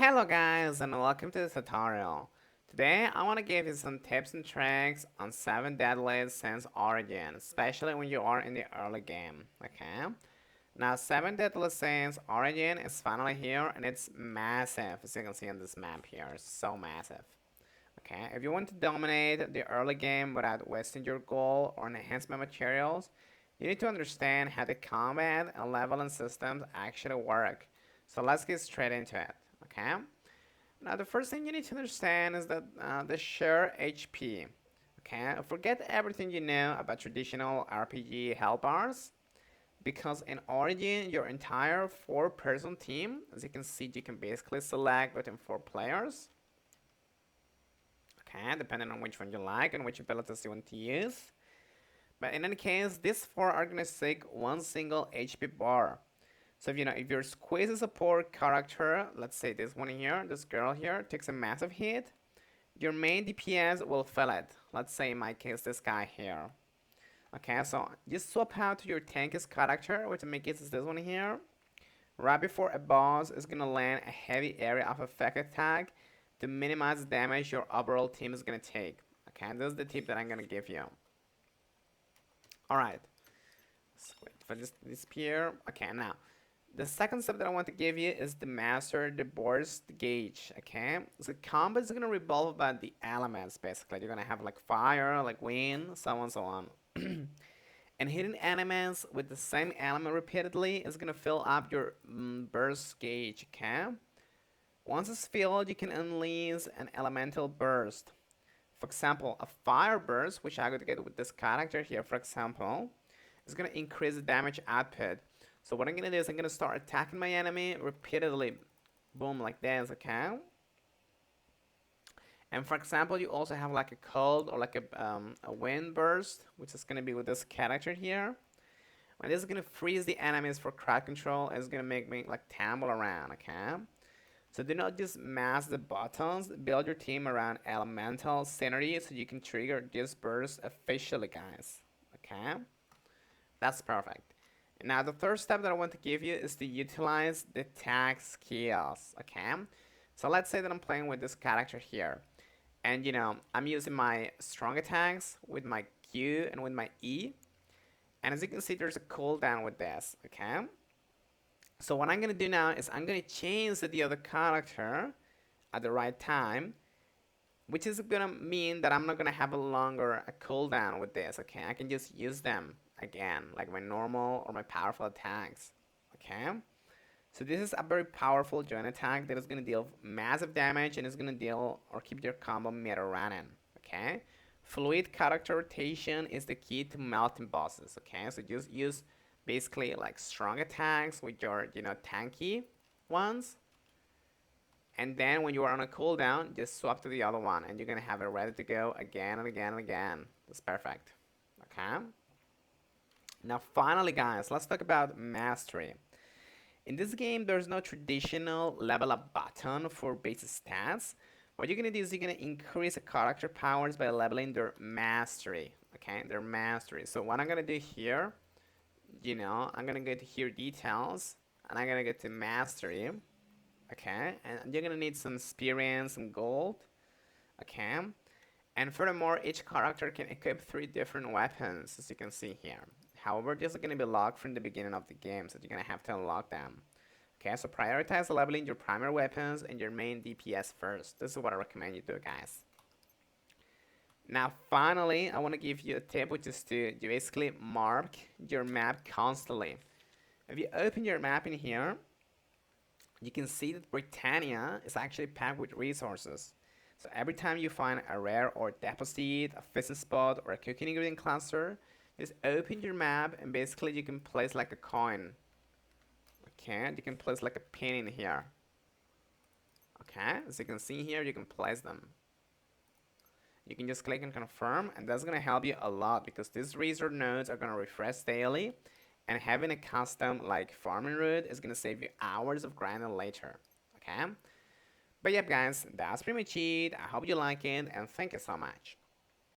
Hello guys and welcome to this tutorial. Today I want to give you some tips and tricks on 7 deadliest since Origin, especially when you are in the early game, okay? Now 7 deadliest since Origin is finally here and it's massive, as you can see on this map here, it's so massive. Okay, if you want to dominate the early game without wasting your gold or enhancement materials, you need to understand how the combat and leveling systems actually work. So let's get straight into it, okay? Now the first thing you need to understand is that the share HP. Okay, forget everything you know about traditional RPG health bars because in Origin your entire 4-person team, as you can see, you can basically select between 4 players. Okay, depending on which one you like and which abilities you want to use. But in any case, these 4 are gonna take one single HP bar. So if your squeeze support character, let's say this one here, this girl here, takes a massive hit, your main DPS will feel it. Let's say in my case this guy here. Okay, so just swap out to your tankiest character, which in my case is this one here. Right before a boss is gonna land a heavy area of effect attack to minimize the damage your overall team is gonna take. Okay, this is the tip that I'm gonna give you. Alright. Let's wait for this to disappear. Okay, now the second step that I want to give you is to master the burst gauge, okay? So combat is going to revolve about the elements, basically. You're going to have like fire, like wind, so on, so on. And hitting enemies with the same element repeatedly is going to fill up your burst gauge, okay? Once it's filled, you can unleash an elemental burst. For example, a fire burst, which I could get with this character here, for example, is going to increase the damage output. So what I'm going to do is I'm going to start attacking my enemy repeatedly. Boom, like this, okay? And for example, you also have like a cold or like a wind burst, which is going to be with this character here. And this is going to freeze the enemies for crowd control. It's going to make me like tumble around, okay? So do not just mash the buttons. Build your team around elemental scenery so you can trigger this burst efficiently, guys. Okay? That's perfect. Now the third step that I want to give you is to utilize the tag skills, okay? So let's say that I'm playing with this character here. And I'm using my strong attacks with my Q and with my E. And as you can see, there's a cooldown with this, okay? So what I'm gonna do now is I'm gonna change the other character at the right time, which is gonna mean that I'm not gonna have a cooldown with this, okay? I can just use them again, like my normal or my powerful attacks, okay? So this is a very powerful joint attack that is going to deal massive damage and is going to deal or keep your combo meter running, okay? Fluid character rotation is the key to melting bosses, okay? So just use basically like strong attacks with your, tanky ones. And then when you are on a cooldown, just swap to the other one and you're going to have it ready to go again and again and again. That's perfect, okay? Now finally guys, let's talk about mastery. In this game, there's no traditional level up button for base stats. What you're gonna do is you're gonna increase the character powers by leveling their mastery, okay, their mastery. So what I'm gonna do here, I'm gonna go to here details, and I'm gonna get to mastery, okay, and you're gonna need some experience and gold, okay. And furthermore, each character can equip 3 different weapons, as you can see here. However, these are going to be locked from the beginning of the game, so you're going to have to unlock them. Okay, so prioritize leveling your primary weapons and your main DPS first. This is what I recommend you do, guys. Now, finally, I want to give you a tip, which is to basically mark your map constantly. If you open your map in here, you can see that Britannia is actually packed with resources. So every time you find a rare or deposit, a fishing spot, or a cooking ingredient cluster, just open your map and basically you can place like a coin. Okay, you can place like a pin in here. Okay, as you can see here, you can place them. You can just click and confirm, and that's gonna help you a lot because these resort nodes are gonna refresh daily, and having a custom like farming route is gonna save you hours of grinding later. Okay, but yep guys, that's pretty much it. I hope you like it, and thank you so much.